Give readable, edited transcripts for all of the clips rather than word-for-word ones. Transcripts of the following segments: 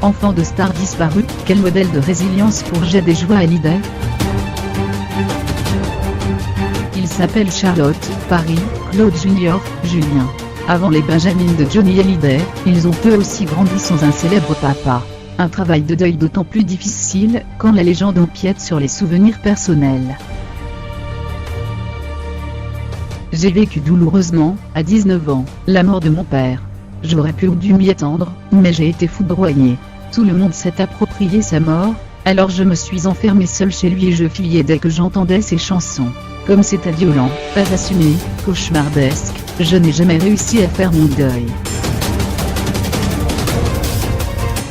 enfant de star disparu, quel modèle de résilience pour Jade et Joie Hallyday? Il s'appelle Charlotte, Paris, Claude Jr., Julien. Avant les Benjamins de Johnny Hallyday, ils ont eux aussi grandi sans un célèbre papa. Un travail de deuil d'autant plus difficile, quand la légende empiète sur les souvenirs personnels. J'ai vécu douloureusement, à 19 ans, la mort de mon père. J'aurais pu ou dû m'y attendre, mais j'ai été foudroyé. Tout le monde s'est approprié sa mort, alors je me suis enfermé seul chez lui et je fuyais dès que j'entendais ses chansons. Comme c'était violent, pas assumé, cauchemardesque, je n'ai jamais réussi à faire mon deuil.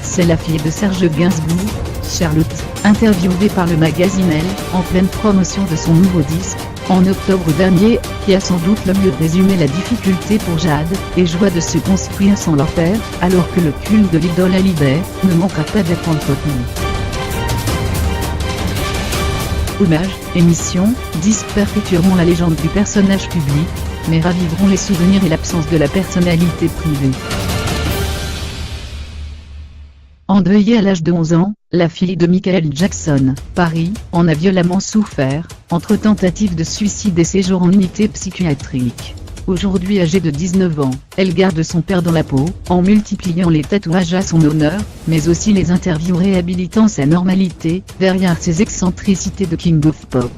C'est la fille de Serge Gainsbourg, Charlotte, interviewée par le magazine Elle, en pleine promotion de son nouveau disque, en octobre dernier, qui a sans doute le mieux résumé la difficulté pour Jade et Joie de se construire sans leur père, alors que le culte de l'idole Hallyday ne manquera pas d'être entretenu. Hommage, émission, disques perpétueront la légende du personnage public, mais raviveront les souvenirs et l'absence de la personnalité privée. Endeuillée à l'âge de 11 ans, la fille de Michael Jackson, Paris, en a violemment souffert, entre tentatives de suicide et séjours en unité psychiatrique. Aujourd'hui âgée de 19 ans, elle garde son père dans la peau, en multipliant les tatouages à son honneur, mais aussi les interviews réhabilitant sa normalité, derrière ses excentricités de King of Pop.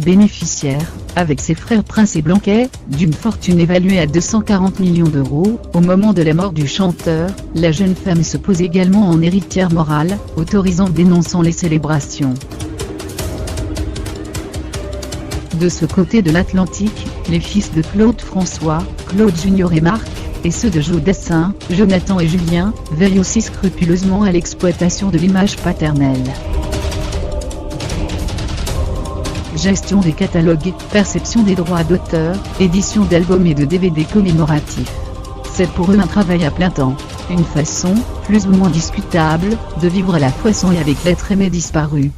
Bénéficiaire, avec ses frères Prince et Blanquet, d'une fortune évaluée à 240 millions d'euros, au moment de la mort du chanteur, la jeune femme se pose également en héritière morale, autorisant dénonçant les célébrations. De ce côté de l'Atlantique, les fils de Claude François, Claude Jr. et Marc, et ceux de Joe Dassin, Jonathan et Julien, veillent aussi scrupuleusement à l'exploitation de l'image paternelle. Gestion des catalogues, perception des droits d'auteur, édition d'albums et de DVD commémoratifs. C'est pour eux un travail à plein temps, une façon, plus ou moins discutable, de vivre à la fois sans et avec l'être aimé disparu.